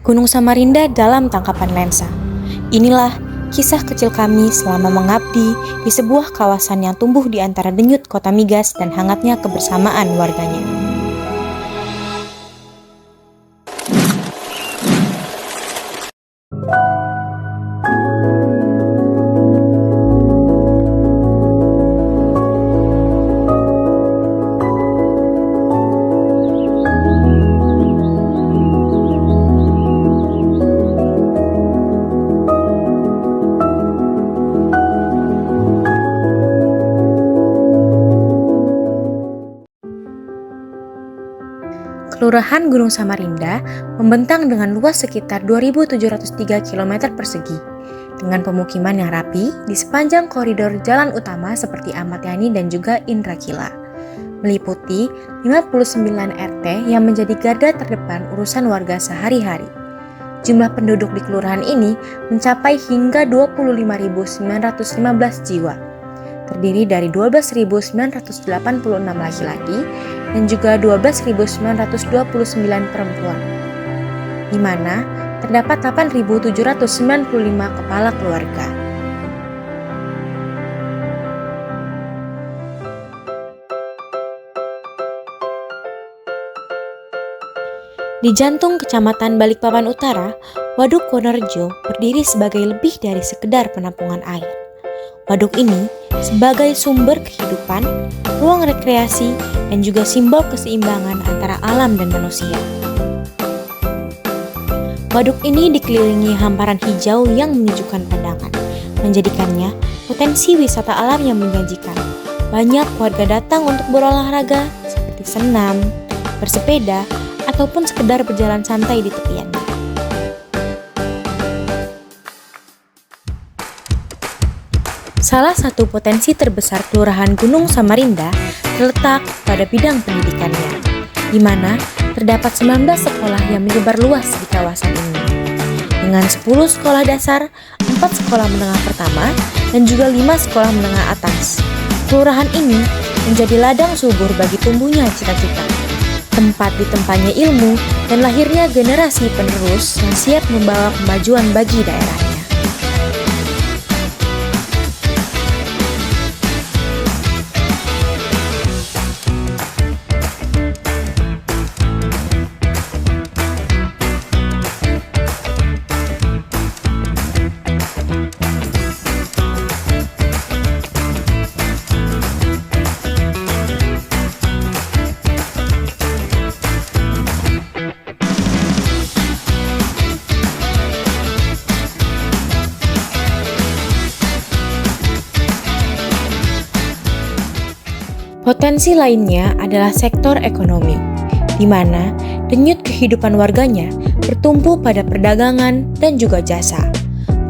Gunung Samarinda dalam tangkapan lensa. Inilah kisah kecil kami selama mengabdi di sebuah kawasan yang tumbuh di antara denyut kota migas dan hangatnya kebersamaan warganya. Kelurahan Gunung Samarinda membentang dengan luas sekitar 2.703 km persegi, dengan pemukiman yang rapi di sepanjang koridor jalan utama seperti Ahmad Yani dan juga Indra Kila, meliputi 59 RT yang menjadi garda terdepan urusan warga sehari-hari. Jumlah penduduk di kelurahan ini mencapai hingga 25.915 jiwa, terdiri dari 12.986 laki-laki dan juga 12.929 perempuan, di mana terdapat 8.795 kepala keluarga. Di jantung Kecamatan Balikpapan Utara, Waduk Wonorejo berdiri sebagai lebih dari sekedar penampungan air. Waduk ini sebagai sumber kehidupan, ruang rekreasi, dan juga simbol keseimbangan antara alam dan manusia. Waduk ini dikelilingi hamparan hijau yang menyejukkan pandangan, menjadikannya potensi wisata alam yang menjanjikan. Banyak warga datang untuk berolahraga seperti senam, bersepeda, ataupun sekedar berjalan santai di tepiannya. Salah satu potensi terbesar Kelurahan Gunung Samarinda terletak pada bidang pendidikannya, di mana terdapat 19 sekolah yang menyebar luas di kawasan ini. Dengan 10 sekolah dasar, 4 sekolah menengah pertama, dan juga 5 sekolah menengah atas. Kelurahan ini menjadi ladang subur bagi tumbuhnya cita-cita, tempat ditempatnya ilmu, dan lahirnya generasi penerus yang siap membawa kemajuan bagi daerahnya. Potensi lainnya adalah sektor ekonomi, di mana denyut kehidupan warganya bertumpu pada perdagangan dan juga jasa.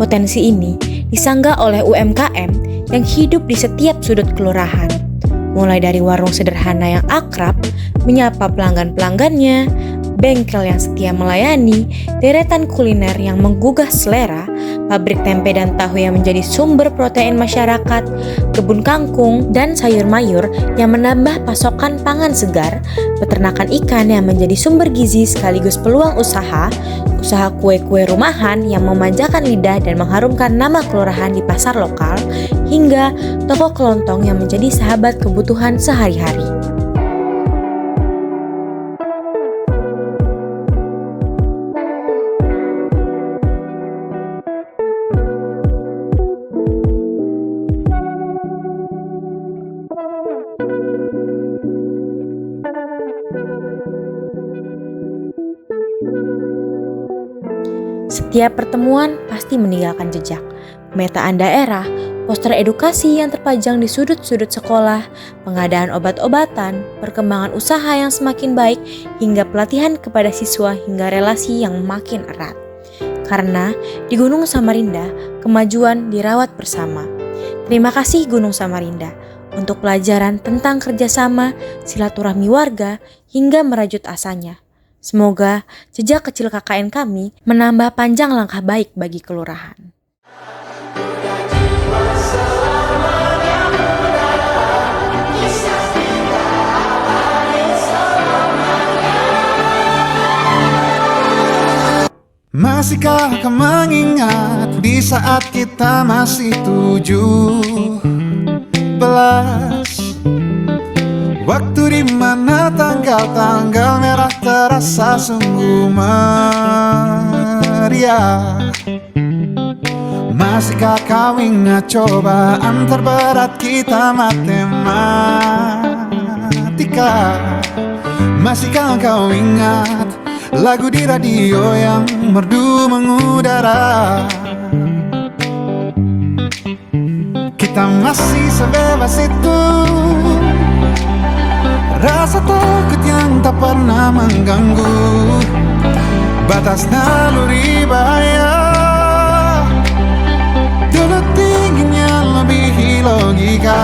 Potensi ini disanggah oleh UMKM yang hidup di setiap sudut kelurahan, mulai dari warung sederhana yang akrab, menyapa pelanggan-pelanggannya, bengkel yang setia melayani, deretan kuliner yang menggugah selera, pabrik tempe dan tahu yang menjadi sumber protein masyarakat, kebun kangkung dan sayur mayur yang menambah pasokan pangan segar, peternakan ikan yang menjadi sumber gizi sekaligus peluang usaha kue-kue rumahan yang memanjakan lidah dan mengharumkan nama kelurahan di pasar lokal, hingga toko kelontong yang menjadi sahabat kebutuhan sehari-hari. Setiap pertemuan pasti meninggalkan jejak. Pemetaan daerah, poster edukasi yang terpajang di sudut-sudut sekolah, pengadaan obat-obatan, perkembangan usaha yang semakin baik, hingga pelatihan kepada siswa hingga relasi yang makin erat. Karena di Gunung Samarinda, kemajuan dirawat bersama. Terima kasih Gunung Samarinda untuk pelajaran tentang kerjasama, silaturahmi warga, hingga merajut asanya. Semoga jejak kecil KKN kami menambah panjang langkah baik bagi kelurahan. Masihkah kau mengingat di saat kita masih 17? Waktu di mana tanggal-tanggal merah terasa sungguh meriah. Masihkah kau ingat cobaan terberat kita matematika? Masihkah kau ingat lagu di radio yang merdu mengudara? Kita masih sebebas itu, rasa takut yang tak pernah mengganggu batas naluri bahaya. Dulu tingginya melebihi logika.